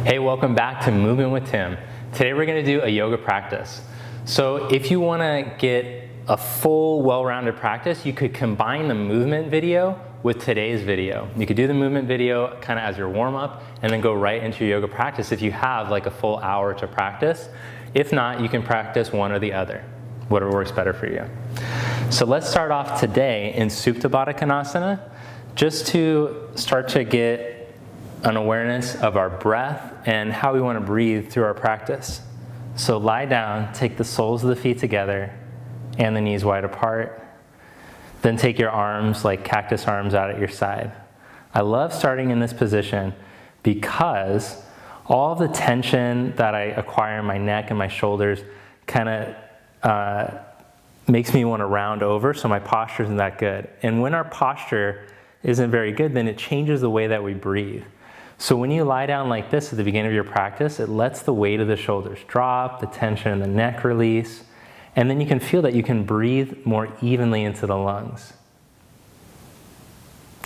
Hey, welcome back to Movement with Tim. Today we're going to do a yoga practice. So if you want to get a full, well-rounded practice, you could combine the movement video with today's video. You could do the movement video kind of as your warm-up and then go right into your yoga practice if you have like a full hour to practice. If not, you can practice one or the other, whatever works better for you. So let's start off today in Supta Baddha Konasana, just to start to get an awareness of our breath and how we want to breathe through our practice. So lie down, take the soles of the feet together and the knees wide apart. Then take your arms like cactus arms out at your side. I love starting in this position because all of the tension that I acquire in my neck and my shoulders kind of makes me want to round over, so my posture isn't that good. And when our posture isn't very good, then it changes the way that we breathe. So when you lie down like this at the beginning of your practice, it lets the weight of the shoulders drop, the tension in the neck release, and then you can feel that you can breathe more evenly into the lungs.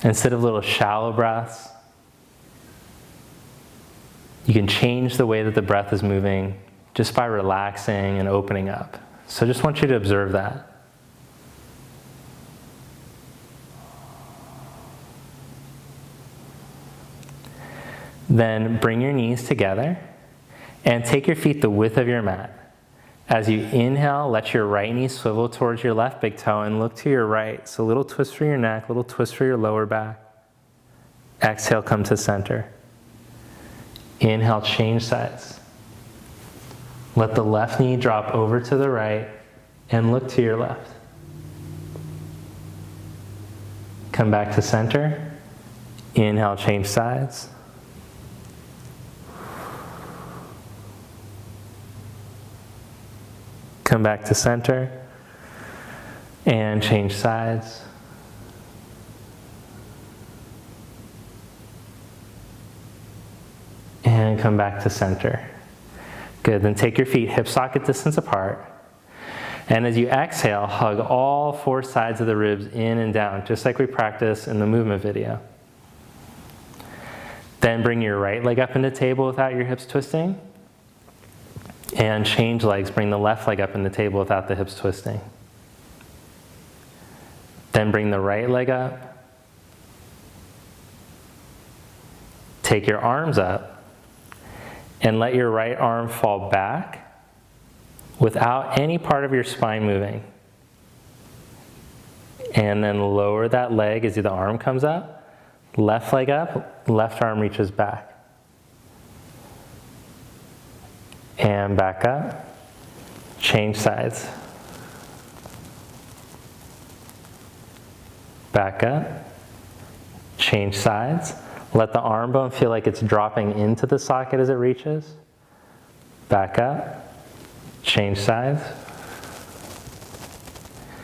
Instead of little shallow breaths, you can change the way that the breath is moving just by relaxing and opening up. So I just want you to observe that. Then bring your knees together and take your feet the width of your mat. As you inhale, let your right knee swivel towards your left big toe and look to your right. So a little twist for your neck, a little twist for your lower back. Exhale, come to center. Inhale, change sides. Let the left knee drop over to the right and look to your left. Come back to center. Inhale, change sides. Come back to center and change sides. And come back to center. Good, then take your feet hip socket distance apart. And as you exhale, hug all four sides of the ribs in and down, just like we practiced in the movement video. Then bring your right leg up into table without your hips twisting. And change legs, bring the left leg up in the table without the hips twisting. Then bring the right leg up. Take your arms up and let your right arm fall back without any part of your spine moving. And then lower that leg as the arm comes up. Left leg up, left arm reaches back. And back up, change sides. Back up, change sides. Let the arm bone feel like it's dropping into the socket as it reaches. Back up, change sides.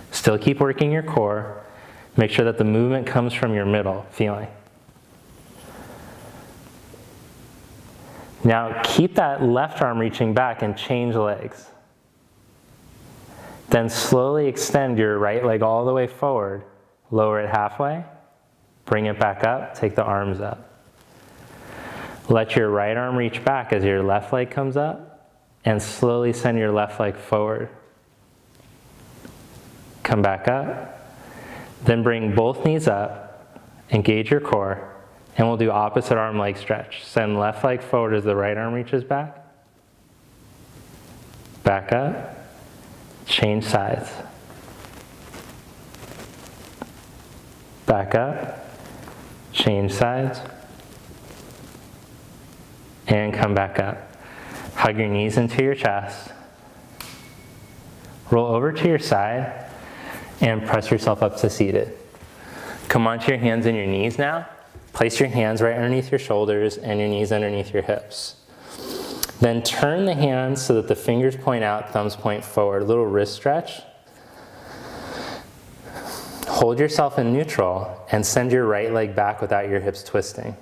Still keep working your core. Make sure that the movement comes from your middle feeling. Now keep that left arm reaching back and change legs. Then slowly extend your right leg all the way forward. Lower it halfway. Bring it back up. Take the arms up. Let your right arm reach back as your left leg comes up. And slowly send your left leg forward. Come back up. Then bring both knees up. Engage your core. And we'll do opposite arm leg stretch. Send left leg forward as the right arm reaches back. Back up. Change sides. Back up. Change sides. And come back up. Hug your knees into your chest. Roll over to your side and press yourself up to seated. Come onto your hands and your knees now. Place your hands right underneath your shoulders and your knees underneath your hips. Then turn the hands so that the fingers point out, thumbs point forward. A little wrist stretch. Hold yourself in neutral and send your right leg back without your hips twisting.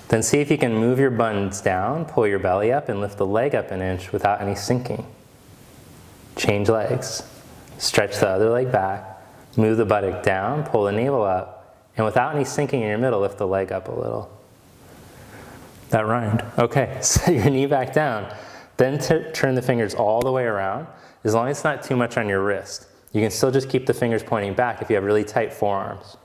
Then see if you can move your buns down, pull your belly up, and lift the leg up an inch without any sinking. Change legs. Stretch the other leg back. Move the buttock down, pull the navel up. And without any sinking in your middle, lift the leg up a little. That rhymed. Okay, set your knee back down. Then turn the fingers all the way around, as long as it's not too much on your wrist. You can still just keep the fingers pointing back if you have really tight forearms.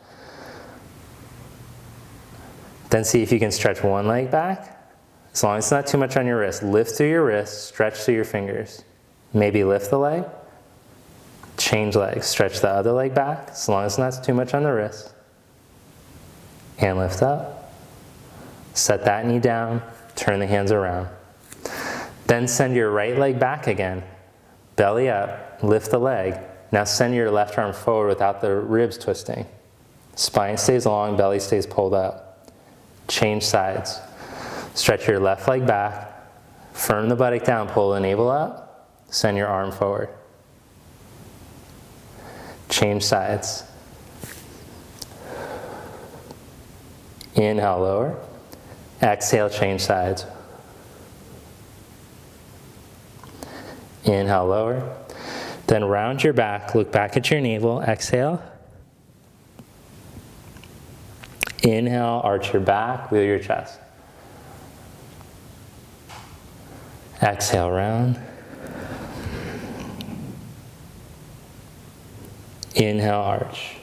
Then see if you can stretch one leg back. As long as it's not too much on your wrist. Lift through your wrist, stretch through your fingers. Maybe lift the leg. Change legs, stretch the other leg back, as long as it's not too much on the wrist. And lift up. Set that knee down, turn the hands around. Then send your right leg back again. Belly up, lift the leg. Now send your left arm forward without the ribs twisting. Spine stays long, belly stays pulled up. Change sides. Stretch your left leg back. Firm the buttock down, pull the navel up. Send your arm forward. Change sides. Inhale, lower. Exhale, change sides. Inhale, lower. Then round your back, look back at your navel, exhale. Inhale, arch your back, wheel your chest. Exhale, round. Inhale, arch.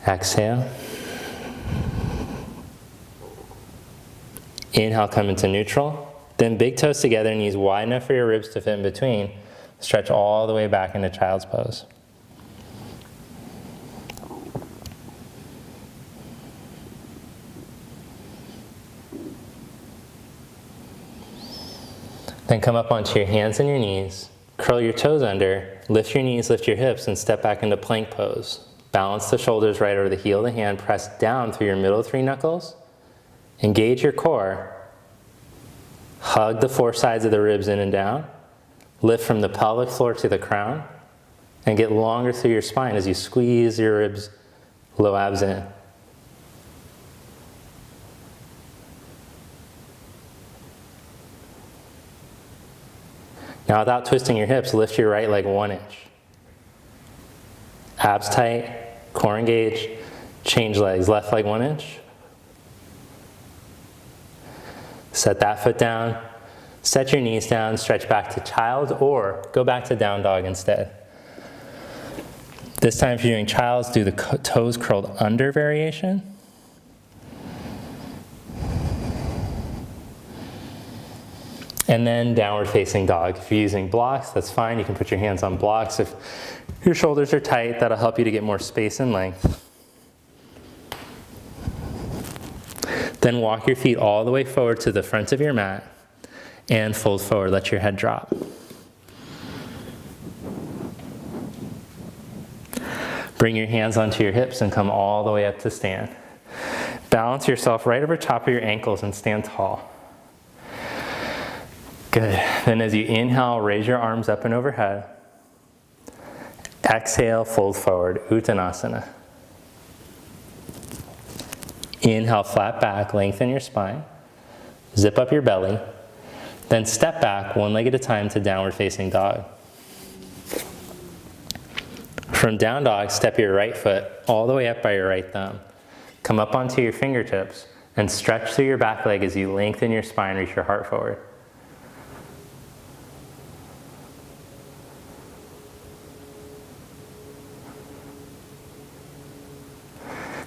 Exhale. Inhale, come into neutral. Then big toes together, knees wide enough for your ribs to fit in between. Stretch all the way back into child's pose. Then come up onto your hands and your knees. Curl your toes under, lift your knees, lift your hips, and step back into plank pose. Balance the shoulders right over the heel of the hand, press down through your middle three knuckles. Engage your core. Hug the four sides of the ribs in and down. Lift from the pelvic floor to the crown. And get longer through your spine as you squeeze your ribs, low abs in. Now without twisting your hips, lift your right leg 1 inch. Abs tight, core engaged, change legs. Left leg 1 inch. Set that foot down, set your knees down, stretch back to child, or go back to down dog instead. This time if you're doing child's, do the toes curled under variation. And then downward facing dog. If you're using blocks, that's fine. You can put your hands on blocks. If your shoulders are tight, that'll help you to get more space and length. Then walk your feet all the way forward to the front of your mat and fold forward. Let your head drop. Bring your hands onto your hips and come all the way up to stand. Balance yourself right over top of your ankles and stand tall. Good. Then as you inhale, raise your arms up and overhead. Exhale, fold forward, Uttanasana. Inhale, flat back, lengthen your spine. Zip up your belly. Then step back one leg at a time to downward facing dog. From down dog, step your right foot all the way up by your right thumb. Come up onto your fingertips and stretch through your back leg as you lengthen your spine, reach your heart forward.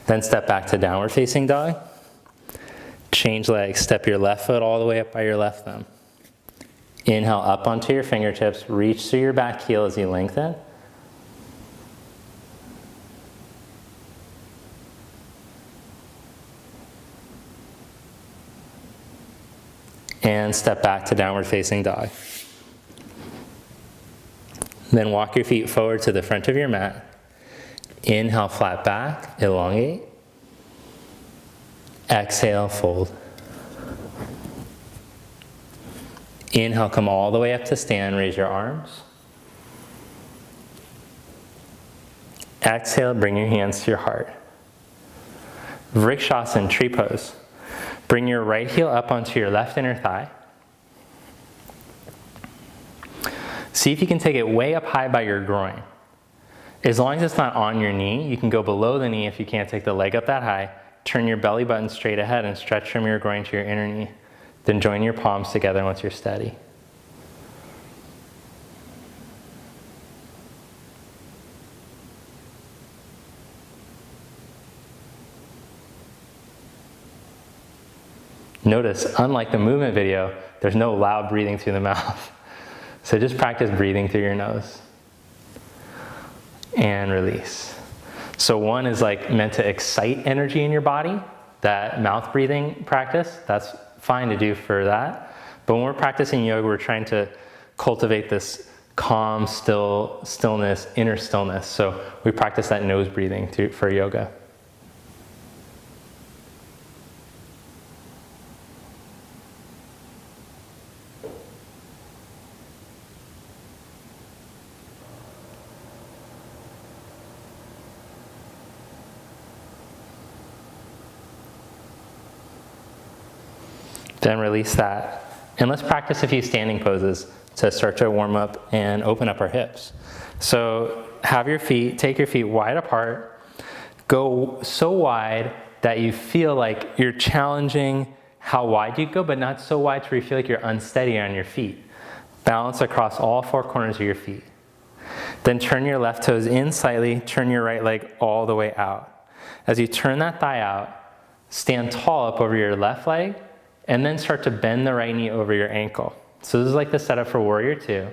Then step back to downward facing dog. Change legs, step your left foot all the way up by your left thumb. Inhale up onto your fingertips, reach through your back heel as you lengthen. And step back to downward facing dog. Then walk your feet forward to the front of your mat. Inhale, flat back, elongate. Exhale, fold. Inhale, come all the way up to stand, raise your arms. Exhale, bring your hands to your heart. Vrikshasana, tree pose. Bring your right heel up onto your left inner thigh. See if you can take it way up high by your groin. As long as it's not on your knee, you can go below the knee if you can't take the leg up that high. turn your belly button straight ahead and stretch from your groin to your inner knee. Then join your palms together once you're steady. Notice, unlike the movement video, there's no loud breathing through the mouth. So just practice breathing through your nose. And release. So one is like meant to excite energy in your body. That mouth breathing practice, that's fine to do for that. But when we're practicing yoga, we're trying to cultivate this calm, stillness, inner stillness. So we practice that nose breathing for yoga. Then release that. And let's practice a few standing poses to start to warm up and open up our hips. So take your feet wide apart. Go so wide that you feel like you're challenging how wide you go, but not so wide to where you feel like you're unsteady on your feet. Balance across all four corners of your feet. Then turn your left toes in slightly, turn your right leg all the way out. As you turn that thigh out, stand tall up over your left leg, and then start to bend the right knee over your ankle. So this is like the setup for Warrior Two.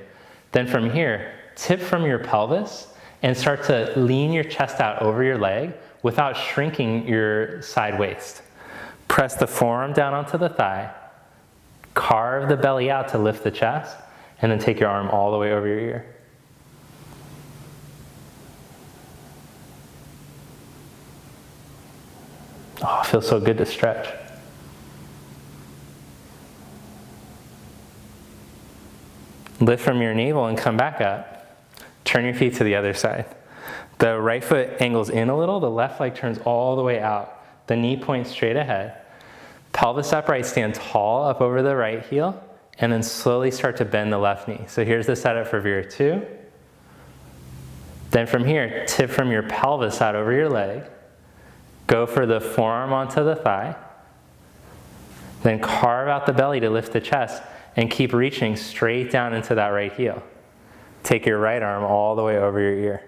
Then from here, tip from your pelvis and start to lean your chest out over your leg without shrinking your side waist. Press the forearm down onto the thigh, carve the belly out to lift the chest, and then take your arm all the way over your ear. Oh, it feels so good to stretch. Lift from your navel and come back up. Turn your feet to the other side. The right foot angles in a little, the left leg turns all the way out. The knee points straight ahead. Pelvis upright, stand tall up over the right heel, and then slowly start to bend the left knee. So here's the setup for Warrior Two. Then from here, tip from your pelvis out over your leg. Go for the forearm onto the thigh. Then carve out the belly to lift the chest. And keep reaching straight down into that right heel. Take your right arm all the way over your ear.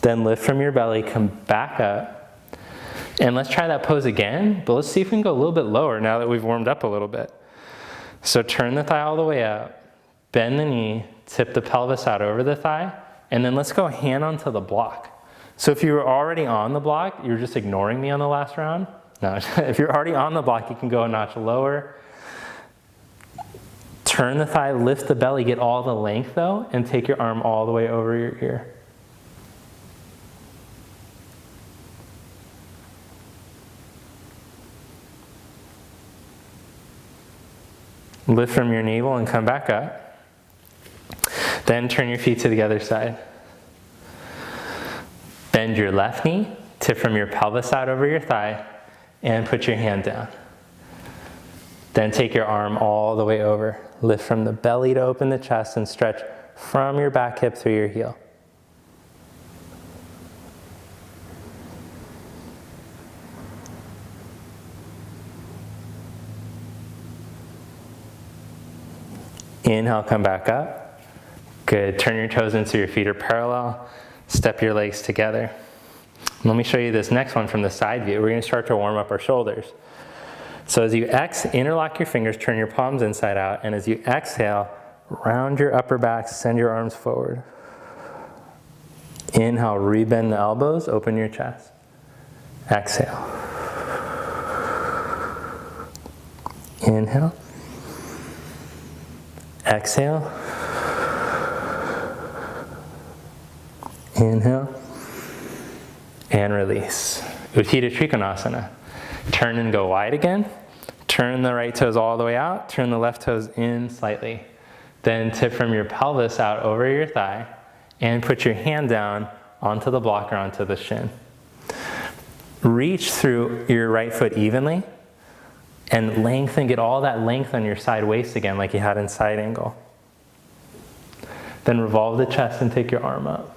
Then lift from your belly, come back up. And let's try that pose again, but let's see if we can go a little bit lower now that we've warmed up a little bit. So turn the thigh all the way up, bend the knee, tip the pelvis out over the thigh, and then let's go hand onto the block. So if you were already on the block, you were just ignoring me on the last round. No, if you're already on the block, you can go a notch lower. Turn the thigh, lift the belly, get all the length though, and take your arm all the way over your ear. Lift from your navel and come back up. Then turn your feet to the other side. Bend your left knee, tip from your pelvis out over your thigh, and put your hand down. Then take your arm all the way over. Lift from the belly to open the chest and stretch from your back hip through your heel. Inhale, come back up. Good. Turn your toes into your feet are parallel. Step your legs together. Let me show you this next one from the side view. We're going to start to warm up our shoulders. So as you interlock your fingers, turn your palms inside out, and as you exhale, round your upper back, send your arms forward. Inhale, rebend the elbows, open your chest. Exhale. Inhale. Exhale. Inhale. And release. Utthita Trikonasana. Turn and go wide again. Turn the right toes all the way out. Turn the left toes in slightly. Then tip from your pelvis out over your thigh and put your hand down onto the block or onto the shin. Reach through your right foot evenly and lengthen, get all that length on your side waist again like you had in side angle. Then revolve the chest and take your arm up.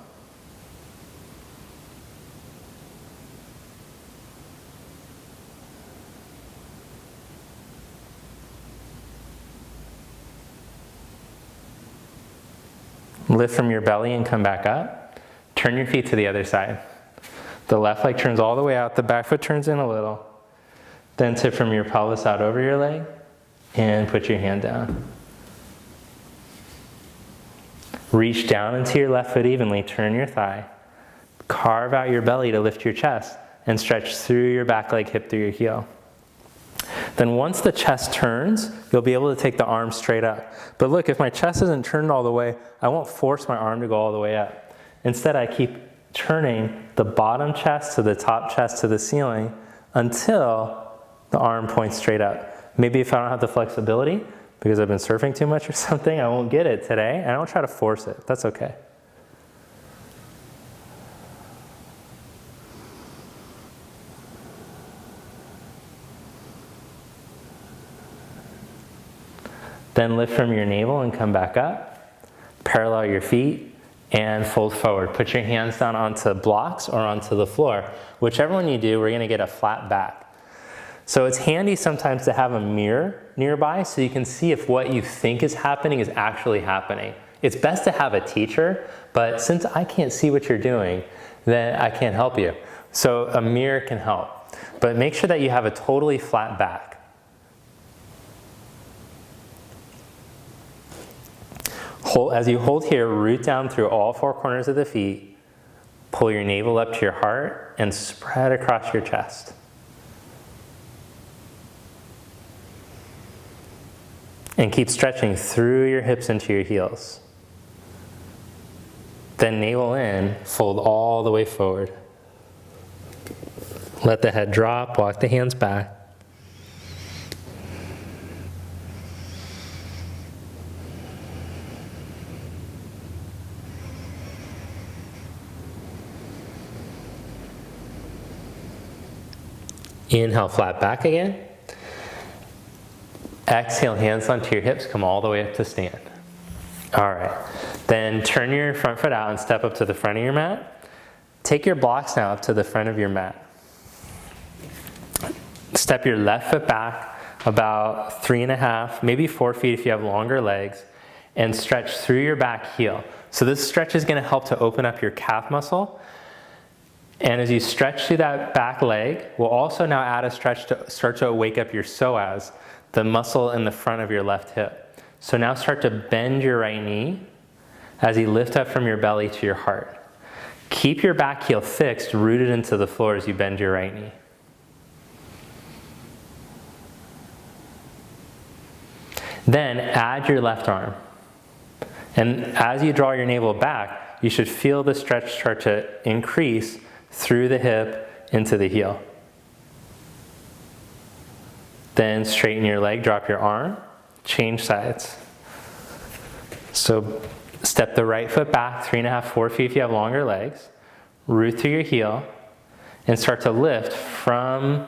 Lift from your belly and come back up. Turn your feet to the other side. The left leg turns all the way out, the back foot turns in a little. Then tip from your pelvis out over your leg and put your hand down. Reach down into your left foot evenly, turn your thigh. Carve out your belly to lift your chest and stretch through your back leg, hip through your heel. Then once the chest turns, you'll be able to take the arm straight up. But look, if my chest isn't turned all the way, I won't force my arm to go all the way up. Instead, I keep turning the bottom chest to the top chest to the ceiling until the arm points straight up. Maybe if I don't have the flexibility, because I've been surfing too much or something, I won't get it today, and I don't try to force it. That's okay. Then lift from your navel and come back up. Parallel your feet and fold forward. Put your hands down onto blocks or onto the floor. Whichever one you do, we're going to get a flat back. So it's handy sometimes to have a mirror nearby so you can see if what you think is happening is actually happening. It's best to have a teacher, but since I can't see what you're doing, then I can't help you. So a mirror can help. But make sure that you have a totally flat back. As you hold here, root down through all four corners of the feet, pull your navel up to your heart, and spread across your chest. And keep stretching through your hips into your heels. Then navel in, fold all the way forward. Let the head drop, walk the hands back. Inhale, flat back again. Exhale, hands onto your hips, come all the way up to stand. All right, then turn your front foot out and step up to the front of your mat. Take your blocks now up to the front of your mat. Step your left foot back about 3.5, maybe 4 feet if you have longer legs, and stretch through your back heel. So this stretch is going to help to open up your calf muscle. And as you stretch through that back leg, we'll also now add a stretch to start to wake up your psoas, the muscle in the front of your left hip. So now start to bend your right knee as you lift up from your belly to your heart. Keep your back heel fixed, rooted into the floor as you bend your right knee. Then add your left arm. And as you draw your navel back, you should feel the stretch start to increase through the hip into the heel. Then straighten your leg, drop your arm, change sides. So step the right foot back 3.5, 4 feet if you have longer legs. Root through your heel and start to lift from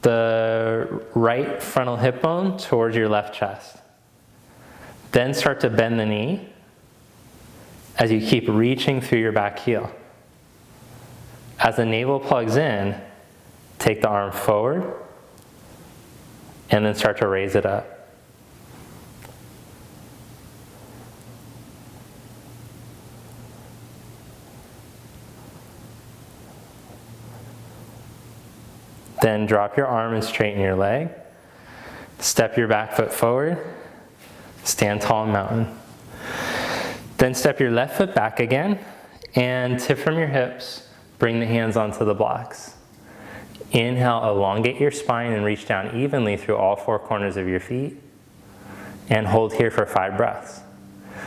the right frontal hip bone towards your left chest. Then start to bend the knee as you keep reaching through your back heel. As the navel plugs in, take the arm forward and then start to raise it up. Then drop your arm and straighten your leg. Step your back foot forward. Stand tall in mountain. Then step your left foot back again and tip from your hips. Bring the hands onto the blocks. Inhale, elongate your spine and reach down evenly through all four corners of your feet. And hold here for 5 breaths.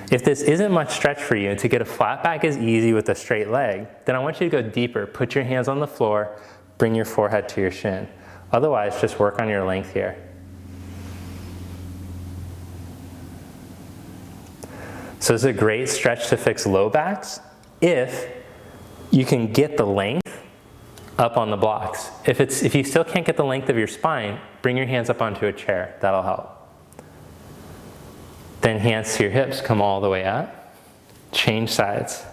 If this isn't much stretch for you, and to get a flat back is easy with a straight leg, then I want you to go deeper. Put your hands on the floor, bring your forehead to your shin. Otherwise, just work on your length here. So this is a great stretch to fix low backs if you can get the length up on the blocks. If you still can't get the length of your spine, bring your hands up onto a chair. That'll help. Then hands to your hips, come all the way up. Change sides.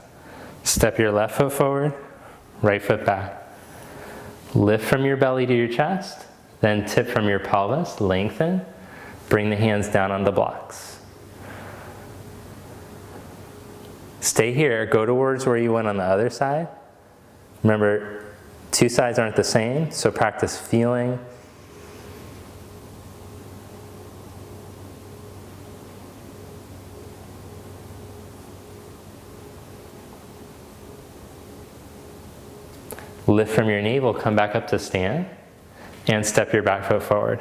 Step your left foot forward, right foot back. Lift from your belly to your chest, then tip from your pelvis, lengthen. Bring the hands down on the blocks. Stay here, go towards where you went on the other side. Remember, two sides aren't the same, so practice feeling. Lift from your navel, come back up to stand, and step your back foot forward.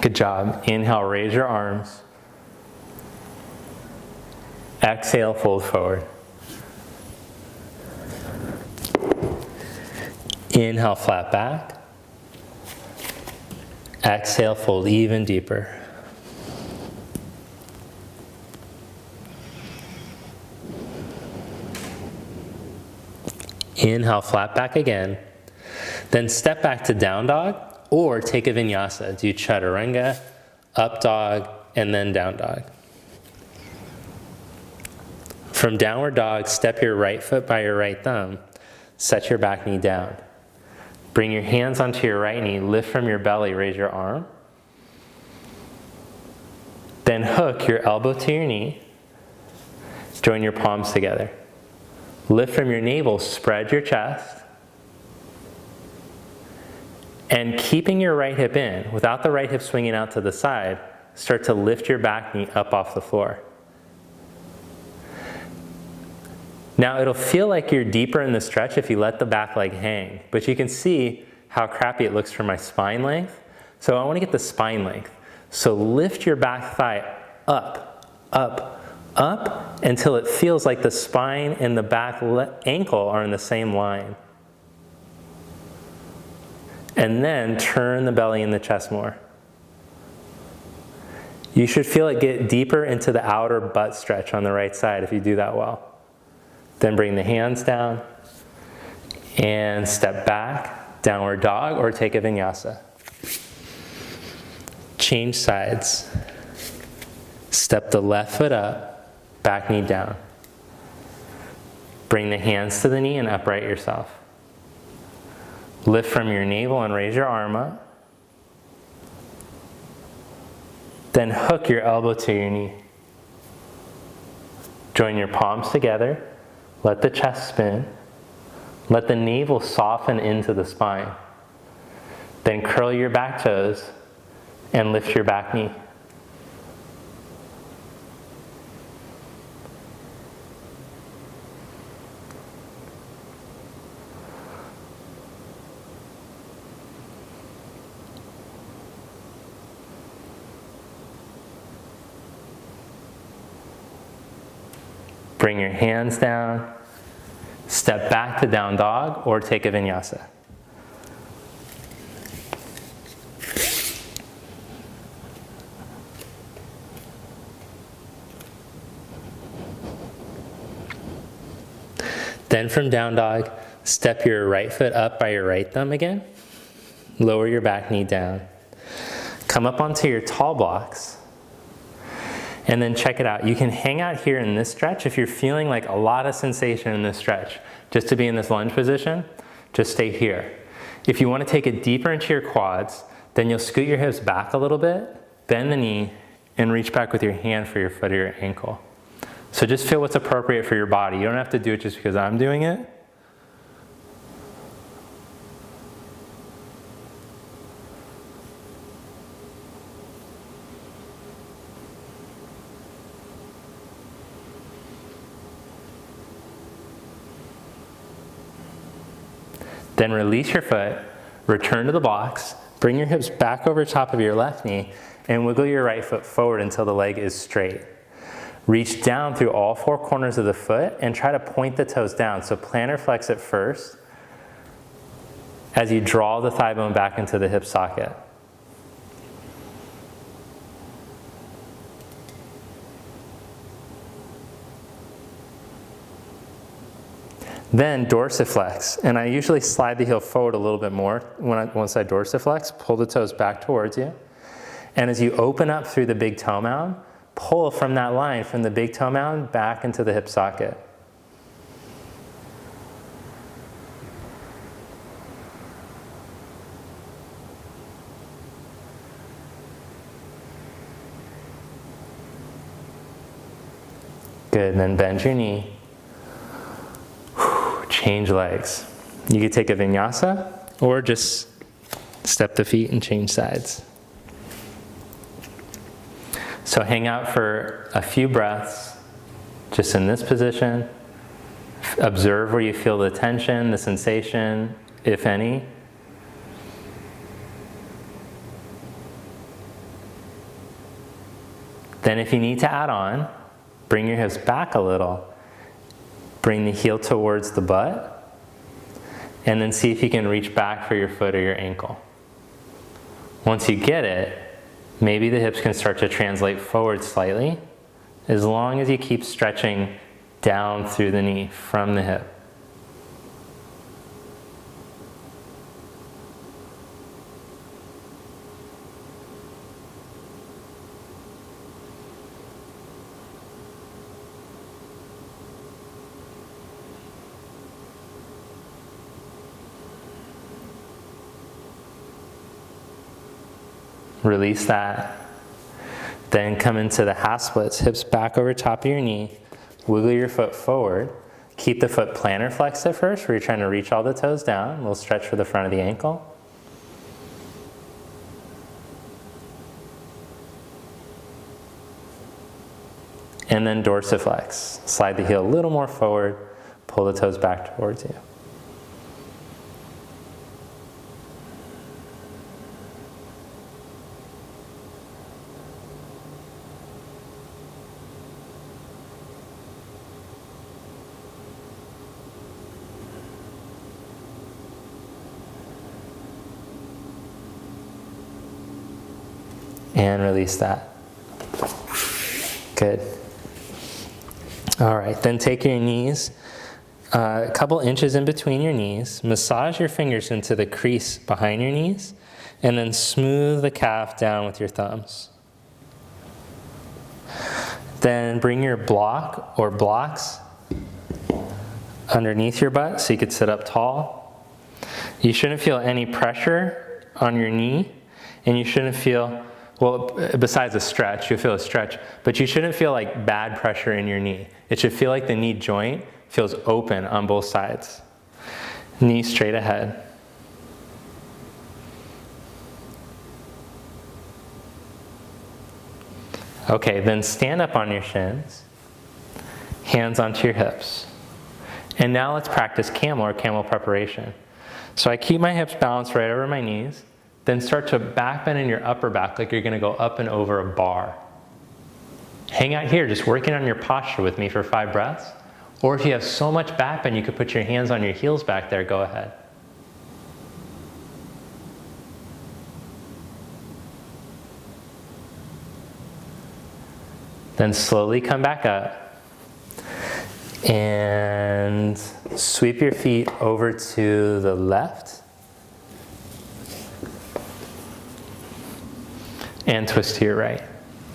Good job. Inhale, raise your arms. Exhale, fold forward. Inhale, flat back. Exhale, fold even deeper. Inhale, flat back again. Then step back to down dog or take a vinyasa. Do chaturanga, up dog, and then down dog. From downward dog, step your right foot by your right thumb. Set your back knee down. Bring your hands onto your right knee. Lift from your belly, raise your arm. Then hook your elbow to your knee. Join your palms together. Lift from your navel, spread your chest. And keeping your right hip in, without the right hip swinging out to the side, start to lift your back knee up off the floor. Now it'll feel like you're deeper in the stretch if you let the back leg hang, but you can see how crappy it looks for my spine length. So I want to get the spine length. So lift your back thigh up, up, up, until it feels like the spine and the back ankle are in the same line. And then turn the belly and the chest more. You should feel it get deeper into the outer butt stretch on the right side if you do that well. Then bring the hands down and step back, downward dog, or take a vinyasa. Change sides. Step the left foot up, back knee down. Bring the hands to the knee and upright yourself. Lift from your navel and raise your arm up. Then hook your elbow to your knee. Join your palms together. Let the chest spin. Let the navel soften into the spine. Then curl your back toes and lift your back knee. Bring your hands down, step back to down dog, or take a vinyasa. Then from down dog, step your right foot up by your right thumb again. Lower your back knee down. Come up onto your tall blocks. And then check it out. You can hang out here in this stretch if you're feeling like a lot of sensation in this stretch. Just to be in this lunge position, just stay here. If you want to take it deeper into your quads, then you'll scoot your hips back a little bit, bend the knee, and reach back with your hand for your foot or your ankle. So just feel what's appropriate for your body. You don't have to do it just because I'm doing it. Then release your foot, return to the blocks, bring your hips back over top of your left knee, and wiggle your right foot forward until the leg is straight. Reach down through all four corners of the foot and try to point the toes down. So plantar flex it first as you draw the thigh bone back into the hip socket. Then dorsiflex, and I usually slide the heel forward a little bit more once I dorsiflex, pull the toes back towards you. And as you open up through the big toe mound, pull from that line from the big toe mound back into the hip socket. Good, and then bend your knee. Change legs. You could take a vinyasa or just step the feet and change sides. So hang out for a few breaths, just in this position. Observe where you feel the tension, the sensation, if any. Then if you need to add on, bring your hips back a little. Bring the heel towards the butt. And then see if you can reach back for your foot or your ankle. Once you get it, maybe the hips can start to translate forward slightly, as long as you keep stretching down through the knee from the hip. Release that. Then come into the half splits, hips back over top of your knee. Wiggle your foot forward. Keep the foot plantar flexed at first, where you're trying to reach all the toes down. A little stretch for the front of the ankle. And then dorsiflex. Slide the heel a little more forward. Pull the toes back towards you. And release that. Good. All right, then take your knees a couple inches in between your knees, massage your fingers into the crease behind your knees, and then smooth the calf down with your thumbs. Then bring your block or blocks underneath your butt so you could sit up tall. You shouldn't feel any pressure on your knee, and you shouldn't feel, well, besides a stretch, you'll feel a stretch, but you shouldn't feel like bad pressure in your knee. It should feel like the knee joint feels open on both sides. Knee straight ahead. Okay, then stand up on your shins, hands onto your hips. And now let's practice camel or camel preparation. So I keep my hips balanced right over my knees, then start to back bend in your upper back like you're gonna go up and over a bar. Hang out here, just working on your posture with me for 5 breaths. Or if you have so much back bend, you could put your hands on your heels back there, go ahead. Then slowly come back up and sweep your feet over to the left and twist to your right,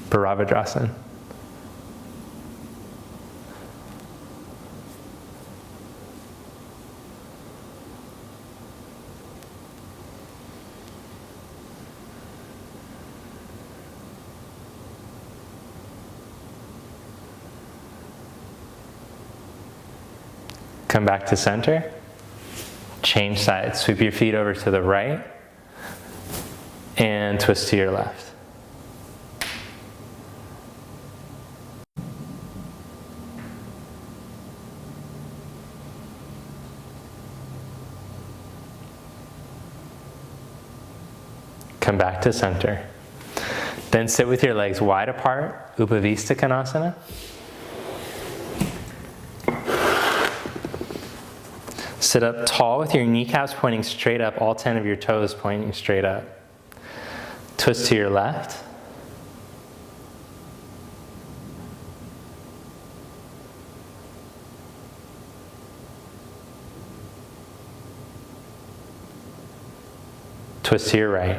Bharadvajrasana. Come back to center, change sides, sweep your feet over to the right, and twist to your left. Come back to center. Then sit with your legs wide apart, Upavista Konasana. Sit up tall with your kneecaps pointing straight up, all 10 of your toes pointing straight up. Twist to your left. Twist to your right.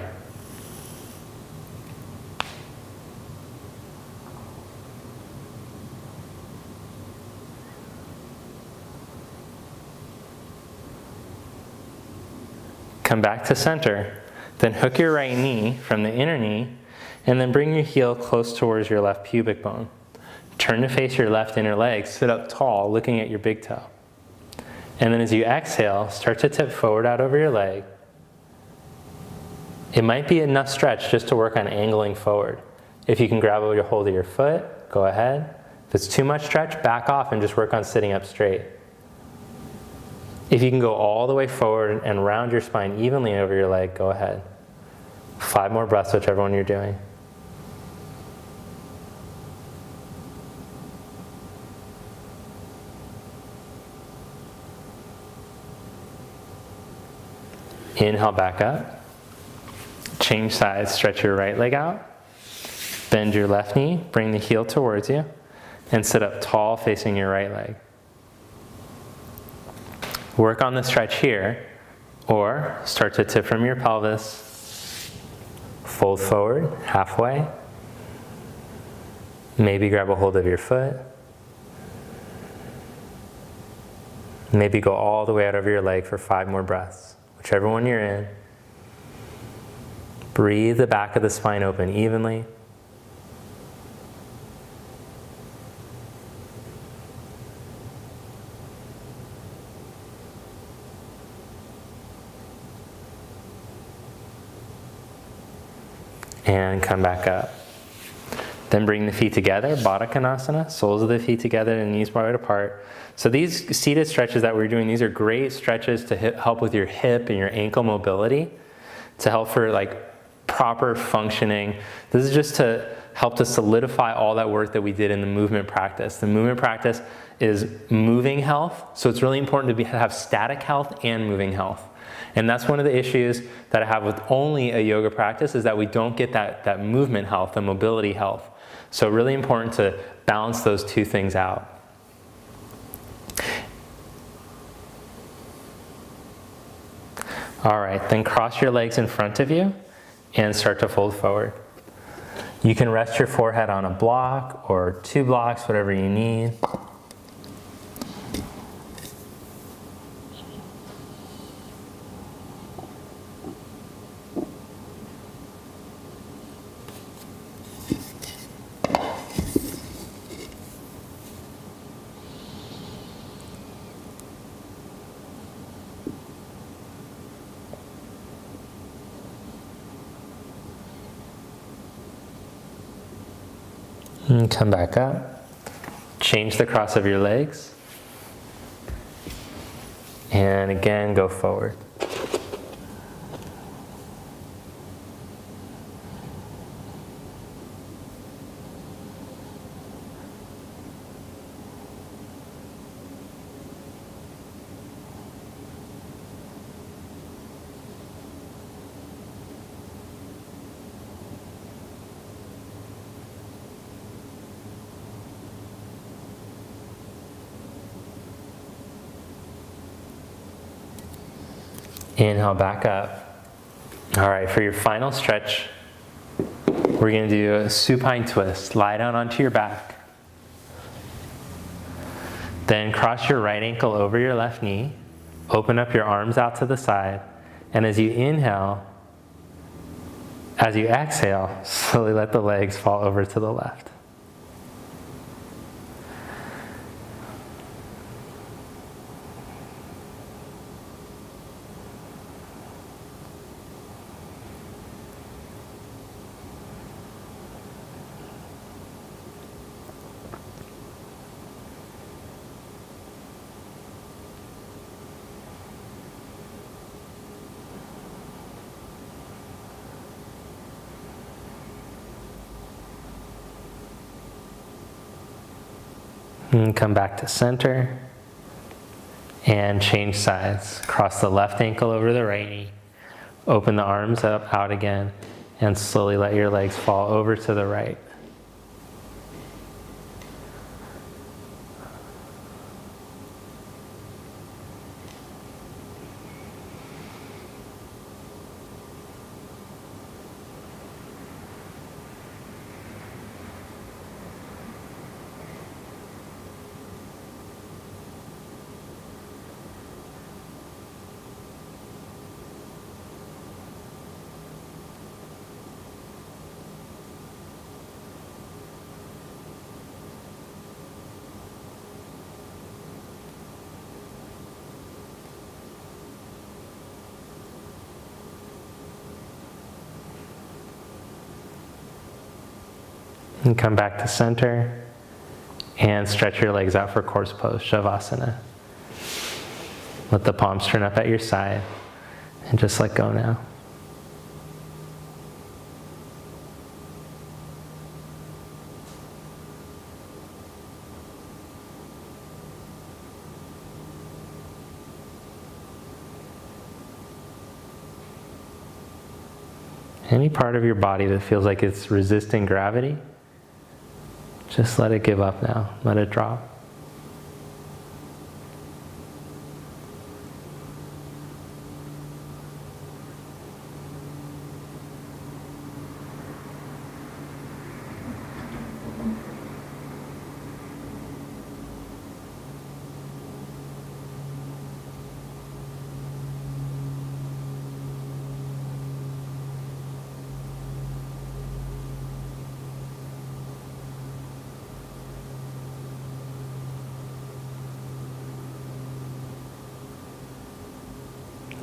Come back to center, then hook your right knee from the inner knee, and then bring your heel close towards your left pubic bone. Turn to face your left inner leg, sit up tall, looking at your big toe. And then as you exhale, start to tip forward out over your leg. It might be enough stretch just to work on angling forward. If you can grab a hold of your foot, go ahead. If it's too much stretch, back off and just work on sitting up straight. If you can go all the way forward and round your spine evenly over your leg, go ahead. 5 more breaths, whichever one you're doing. Inhale back up. Change sides, stretch your right leg out. Bend your left knee, bring the heel towards you, and sit up tall facing your right leg. Work on the stretch here, or start to tip from your pelvis, fold forward halfway, maybe grab a hold of your foot, maybe go all the way out over your leg for 5 more breaths, whichever one you're in. Breathe the back of the spine open evenly. And come back up. Then bring the feet together, Baddha Konasana, soles of the feet together and knees wide apart. So these seated stretches that we're doing, these are great stretches to help with your hip and your ankle mobility, to help for like proper functioning. This is just to help to solidify all that work that we did in the movement practice. The movement practice is moving health, so it's really important to have static health and moving health. And that's one of the issues that I have with only a yoga practice, is that we don't get that movement health, the mobility health. So really important to balance those two things out. All right, then cross your legs in front of you and start to fold forward. You can rest your forehead on a block or 2 blocks, whatever you need. And come back up. Change the cross of your legs. And again, go forward. Inhale back up. All right, for your final stretch, we're going to do a supine twist. Lie down onto your back. Then cross your right ankle over your left knee. Open up your arms out to the side. And as you inhale, as you exhale, slowly let the legs fall over to the left. And come back to center and change sides. Cross the left ankle over the right knee. Open the arms up, out again, and slowly let your legs fall over to the right. And come back to center and stretch your legs out for corpse pose, Shavasana. Let the palms turn up at your side and just let go now. Any part of your body that feels like it's resisting gravity, just let it give up now. Let it drop.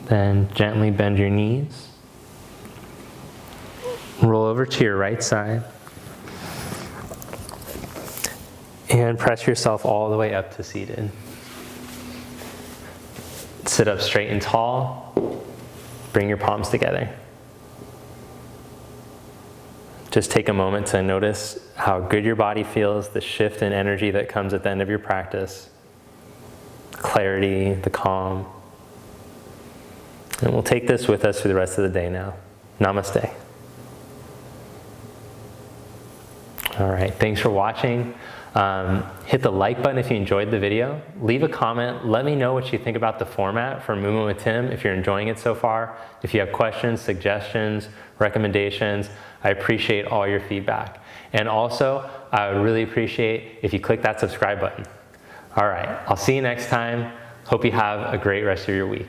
Then gently bend your knees. Roll over to your right side. And press yourself all the way up to seated. Sit up straight and tall. Bring your palms together. Just take a moment to notice how good your body feels, the shift in energy that comes at the end of your practice. Clarity, the calm. And we'll take this with us through the rest of the day now. Namaste. All right, thanks for watching. Hit the like button if you enjoyed the video. Leave a comment. Let me know what you think about the format for Movement with Tim, if you're enjoying it so far. If you have questions, suggestions, recommendations, I appreciate all your feedback. And also, I would really appreciate if you click that subscribe button. All right, I'll see you next time. Hope you have a great rest of your week.